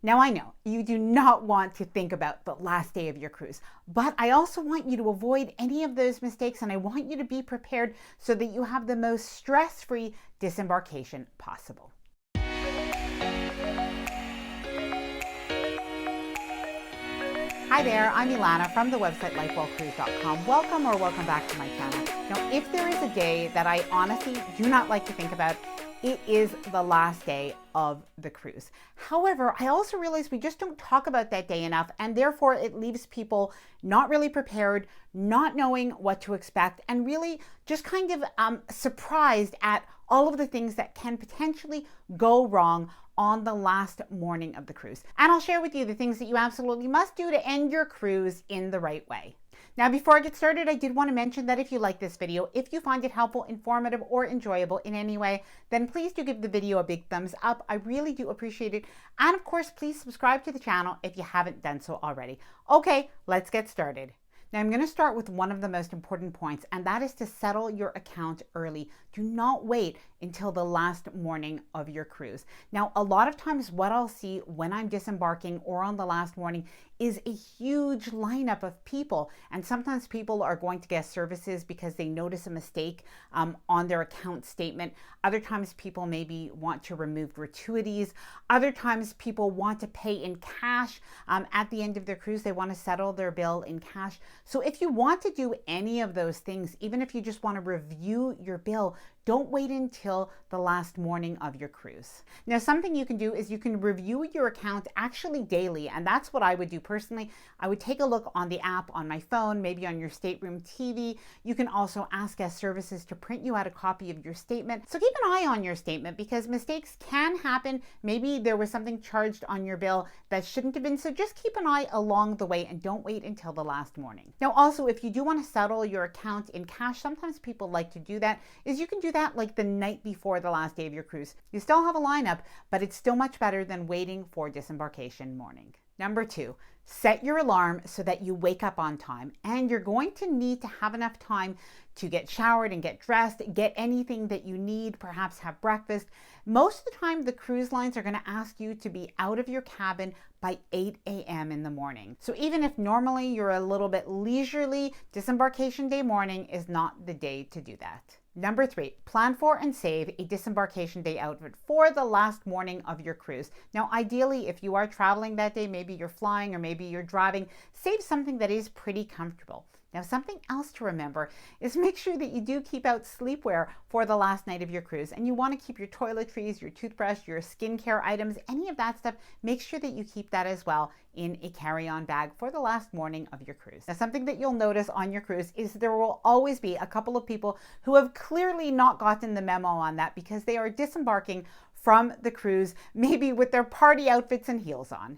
Now I know you do not want to think about the last day of your cruise, but I also want you to avoid any of those mistakes, and I want you to be prepared so that you have the most stress-free disembarkation possible. Hi there, I'm Ilana from the website lifewellcruise.com. Welcome back to my channel. Now, if there is a day that I honestly do not like to think about, it is the last day of the cruise. However, I also realize we just don't talk about that day enough, and therefore it leaves people not really prepared, not knowing what to expect, and really just kind of surprised at all of the things that can potentially go wrong on the last morning of the cruise. And I'll share with you the things that you absolutely must do to end your cruise in the right way. Now, before I get started, I did want to mention that if you like this video, if you find it helpful, informative, or enjoyable in any way, then please do give the video a big thumbs up. I really do appreciate it. And of course, please subscribe to the channel if you haven't done so already. Okay, let's get started. Now, I'm going to start with one of the most important points, and that is to settle your account early. Do not wait until the last morning of your cruise. Now, a lot of times what I'll see when I'm disembarking or on the last morning is a huge lineup of people. And sometimes people are going to get services because they notice a mistake on their account statement. Other times people maybe want to remove gratuities. Other times people want to pay in cash at the end of their cruise. They want to settle their bill in cash. So if you want to do any of those things, even if you just want to review your bill, don't wait until the last morning of your cruise. Now, something you can do is you can review your account actually daily, and that's what I would do personally. I would take a look on the app on my phone, maybe on your stateroom TV. You can also ask guest services to print you out a copy of your statement. So keep an eye on your statement because mistakes can happen. Maybe there was something charged on your bill that shouldn't have been, so just keep an eye along the way and don't wait until the last morning. Now, also, if you do want to settle your account in cash, sometimes people like to do that, is you can do that like the night before the last day of your cruise. You still have a lineup, but it's still much better than waiting for disembarkation morning. Number 2, set your alarm so that you wake up on time, and you're going to need to have enough time to get showered and get dressed, get anything that you need, perhaps have breakfast. Most of the time, the cruise lines are going to ask you to be out of your cabin by 8 a.m. in the morning. So even if normally you're a little bit leisurely, disembarkation day morning is not the day to do that. Number 3, plan for and save a disembarkation day outfit for the last morning of your cruise. Now, ideally, if you are traveling that day, maybe you're flying or maybe you're driving, save something that is pretty comfortable. Now, something else to remember is make sure that you do keep out sleepwear for the last night of your cruise. And you want to keep your toiletries, your toothbrush, your skincare items, any of that stuff, make sure that you keep that as well in a carry-on bag for the last morning of your cruise. Now, something that you'll notice on your cruise is there will always be a couple of people who have clearly not gotten the memo on that because they are disembarking from the cruise, maybe with their party outfits and heels on.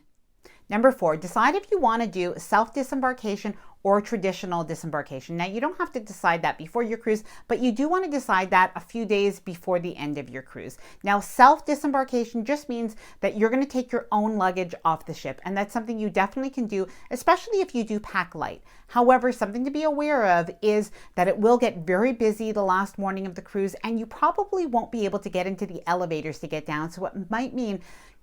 Number 4, decide if you want to do self-disembarkation or traditional disembarkation. Now, you don't have to decide that before your cruise, but you do want to decide that a few days before the end of your cruise. Now, self-disembarkation just means that you're going to take your own luggage off the ship, and that's something you definitely can do, especially if you do pack light. However, something to be aware of is that it will get very busy the last morning of the cruise, and you probably won't be able to get into the elevators to get down, so it might mean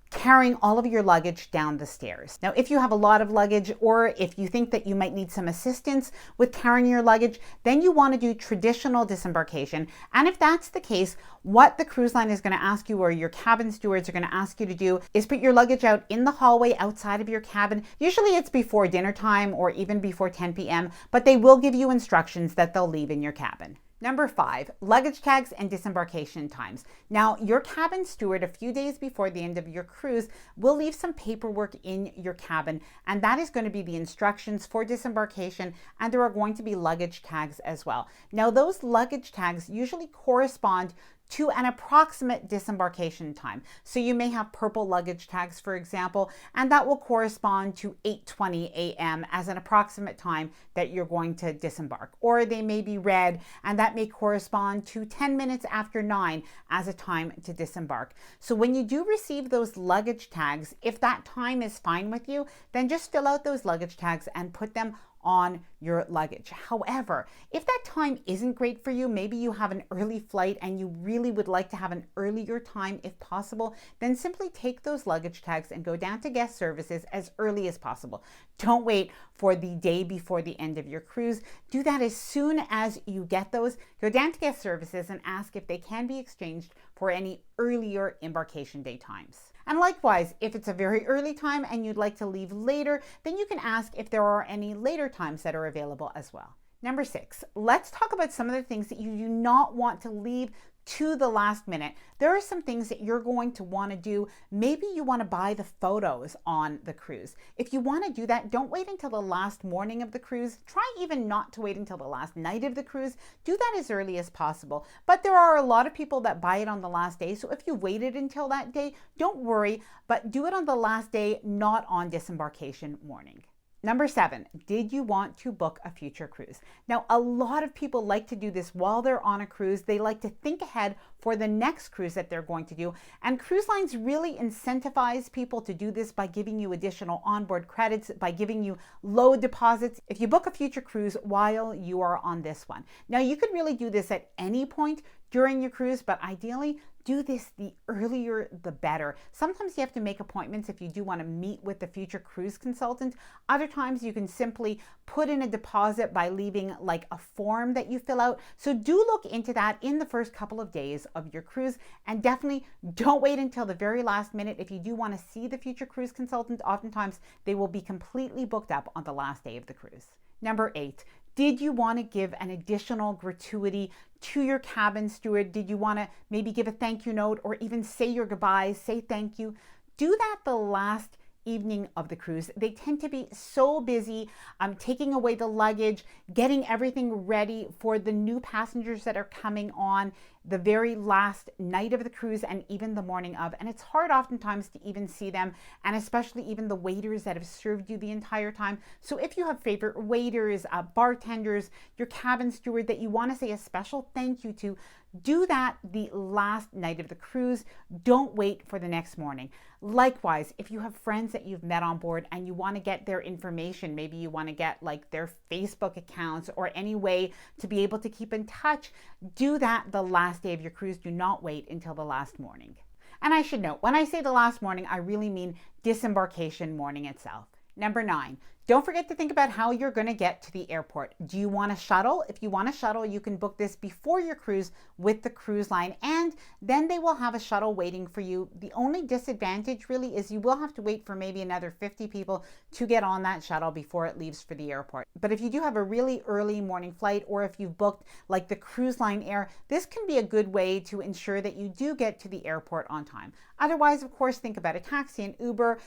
carrying all of your luggage down the stairs. Now, if you have a lot of luggage, or if you think that you might need some assistance with carrying your luggage, then you want to do traditional disembarkation. And if that's the case, what the cruise line is going to ask you, or your cabin stewards are going to ask you to do, is put your luggage out in the hallway outside of your cabin. Usually it's before dinner time or even before 10 p.m., but they will give you instructions that they'll leave in your cabin. Number 5, luggage tags and disembarkation times. Now, your cabin steward, a few days before the end of your cruise, will leave some paperwork in your cabin, and that is going to be the instructions for disembarkation, and there are going to be luggage tags as well. Now, those luggage tags usually correspond to an approximate disembarkation time. So you may have purple luggage tags, for example, and that will correspond to 8:20 a.m. as an approximate time that you're going to disembark. Or they may be red, and that may correspond to 10 minutes after 9 as a time to disembark. So when you do receive those luggage tags, if that time is fine with you, then just fill out those luggage tags and put them on your luggage. However, if that time isn't great for you, maybe you have an early flight and you really would like to have an earlier time if possible, then simply take those luggage tags and go down to guest services as early as possible. Don't wait for the day before the end of your cruise. Do that as soon as you get those. Go down to guest services and ask if they can be exchanged for any earlier embarkation day times. And likewise, if it's a very early time and you'd like to leave later, then you can ask if there are any later times that are available as well. Number 6, let's talk about some of the things that you do not want to leave to the last minute. There are some things that you're going to want to do. Maybe you want to buy the photos on the cruise. If you want to do that, don't wait until the last morning of the cruise. Try even not to wait until the last night of the cruise. Do that as early as possible. But there are a lot of people that buy it on the last day. So if you waited until that day, don't worry, but do it on the last day, not on disembarkation morning. Number 7, did you want to book a future cruise? Now, a lot of people like to do this while they're on a cruise. They like to think ahead for the next cruise that they're going to do. And cruise lines really incentivize people to do this by giving you additional onboard credits, by giving you low deposits if you book a future cruise while you are on this one. Now, you could really do this at any point during your cruise, but ideally, do this the earlier the better. Sometimes you have to make appointments if you do want to meet with the future cruise consultant. Other times you can simply put in a deposit by leaving like a form that you fill out. So do look into that in the first couple of days of your cruise, and definitely don't wait until the very last minute. If you do want to see the future cruise consultant, oftentimes they will be completely booked up on the last day of the cruise. Number 8, did you want to give an additional gratuity to your cabin steward? Did you want to maybe give a thank you note or even say your goodbyes, say thank you? Do that the last evening of the cruise. They tend to be so busy taking away the luggage, getting everything ready for the new passengers that are coming on the very last night of the cruise and even the morning of. And it's hard oftentimes to even see them, and especially even the waiters that have served you the entire time. So if you have favorite waiters, bartenders, your cabin steward that you want to say a special thank you to, do that the last night of the cruise. Don't wait for the next morning. Likewise, if you have friends that you've met on board and you want to get their information, maybe you want to get like their Facebook accounts or any way to be able to keep in touch, do that the last day of your cruise. Do not wait until the last morning. And I should note, when I say the last morning, I really mean disembarkation morning itself. Number 9, don't forget to think about how you're going to get to the airport. Do you want a shuttle? If you want a shuttle, you can book this before your cruise with the cruise line, and then they will have a shuttle waiting for you. The only disadvantage really is you will have to wait for maybe another 50 people to get on that shuttle before it leaves for the airport. But if you do have a really early morning flight, or if you've booked like the cruise line air, this can be a good way to ensure that you do get to the airport on time. Otherwise, of course, think about a taxi, an Uber,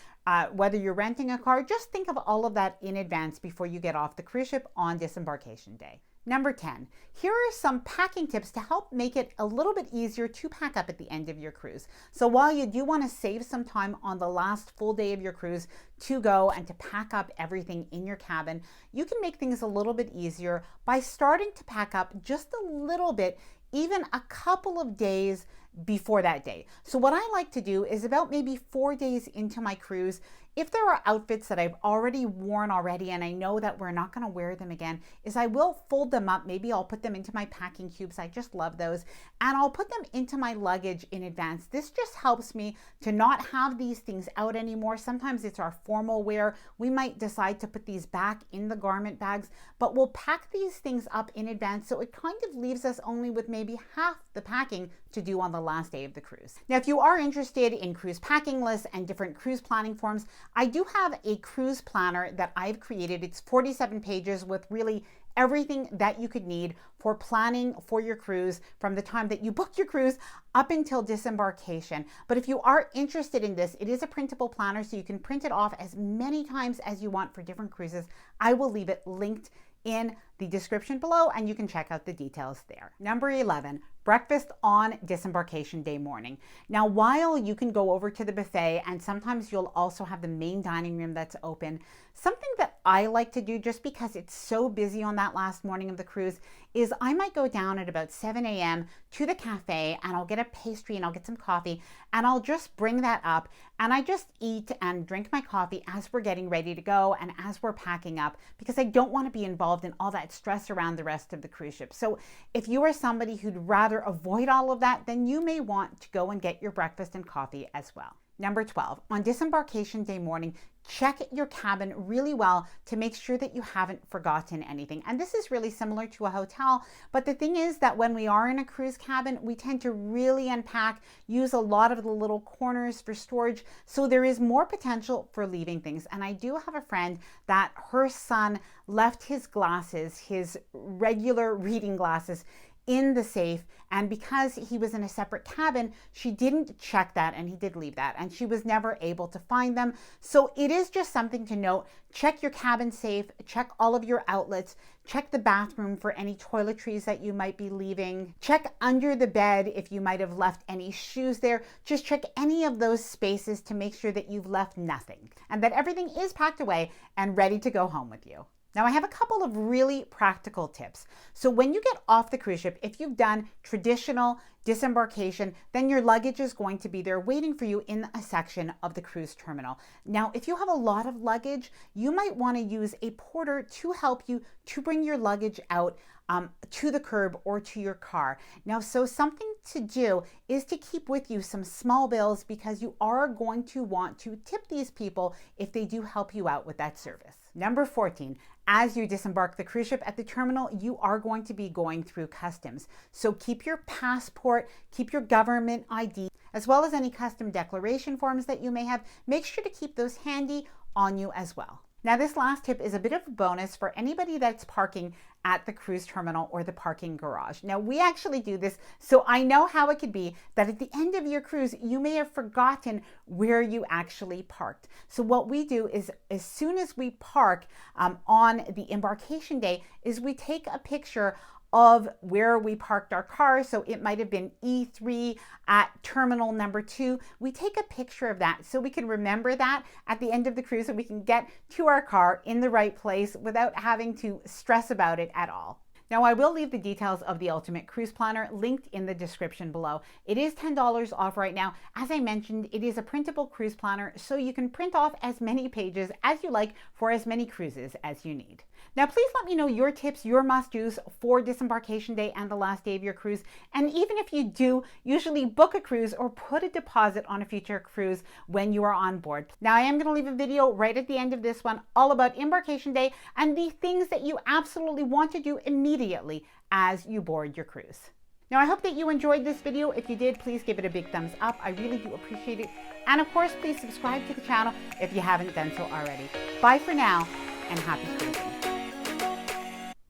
whether you're renting a car. Just think of all of that in advance before you get off the cruise ship on disembarkation day. Number 10, here are some packing tips to help make it a little bit easier to pack up at the end of your cruise. So while you do want to save some time on the last full day of your cruise to go and to pack up everything in your cabin, you can make things a little bit easier by starting to pack up just a little bit, even a couple of days before that day. So what I like to do is about maybe 4 days into my cruise, if there are outfits that I've already worn and I know that we're not going to wear them again, is I will fold them up. Maybe I'll put them into my packing cubes. I just love those. And I'll put them into my luggage in advance. This just helps me to not have these things out anymore. Sometimes it's our formal wear. We might decide to put these back in the garment bags, but we'll pack these things up in advance. So it kind of leaves us only with maybe half the packing to do on the last day of the cruise. Now, if you are interested in cruise packing lists and different cruise planning forms, I do have a cruise planner that I've created. It's 47 pages with really everything that you could need for planning for your cruise from the time that you book your cruise up until disembarkation. But if you are interested in this, it is a printable planner, so you can print it off as many times as you want for different cruises. I will leave it linked in the description below and you can check out the details there. Number 11, breakfast on disembarkation day morning. Now, while you can go over to the buffet and sometimes you'll also have the main dining room that's open, something that I like to do just because it's so busy on that last morning of the cruise is I might go down at about 7 a.m. to the cafe and I'll get a pastry and I'll get some coffee and I'll just bring that up and I just eat and drink my coffee as we're getting ready to go and as we're packing up, because I don't want to be involved in all that stress around the rest of the cruise ship. So if you are somebody who'd rather avoid all of that, then you may want to go and get your breakfast and coffee as well. Number 12, on disembarkation day morning, check your cabin really well to make sure that you haven't forgotten anything. And this is really similar to a hotel, but the thing is that when we are in a cruise cabin, we tend to really unpack, use a lot of the little corners for storage, so there is more potential for leaving things. And I do have a friend that her son left his glasses, his regular reading glasses, in the safe, and because he was in a separate cabin, she didn't check that and he did leave that and she was never able to find them. So it is just something to note. Check your cabin safe, check all of your outlets, check the bathroom for any toiletries that you might be leaving, check under the bed if you might have left any shoes there. Just check any of those spaces to make sure that you've left nothing and that everything is packed away and ready to go home with you. Now, I have a couple of really practical tips. So when you get off the cruise ship, if you've done traditional disembarkation, then your luggage is going to be there waiting for you in a section of the cruise terminal. Now, if you have a lot of luggage, you might want to use a porter to help you to bring your luggage out to the curb or to your car. Now, so something to do is to keep with you some small bills, because you are going to want to tip these people if they do help you out with that service. Number 14, as you disembark the cruise ship at the terminal, you are going to be going through customs. So keep your passport, keep your government ID, as well as any custom declaration forms that you may have. Make sure to keep those handy on you as well. Now, this last tip is a bit of a bonus for anybody that's parking at the cruise terminal or the parking garage. Now, we actually do this, so I know how it could be that at the end of your cruise, you may have forgotten where you actually parked. So what we do is, as soon as we park on the embarkation day, is we take a picture of where we parked our car. So it might have been E3 at terminal number 2. We take a picture of that so we can remember that at the end of the cruise and we can get to our car in the right place without having to stress about it at all. Now, I will leave the details of the Ultimate Cruise Planner linked in the description below. It is $10 off right now. As I mentioned, it is a printable cruise planner, so you can print off as many pages as you like for as many cruises as you need. Now, please let me know your tips, your must-dos for disembarkation day and the last day of your cruise. And even if you do usually book a cruise or put a deposit on a future cruise when you are on board. Now, I am going to leave a video right at the end of this one all about embarkation day and the things that you absolutely want to do immediately as you board your cruise. Now, I hope that you enjoyed this video. If you did, please give it a big thumbs up. I really do appreciate it. And of course, please subscribe to the channel if you haven't done so already. Bye for now, and happy cruising.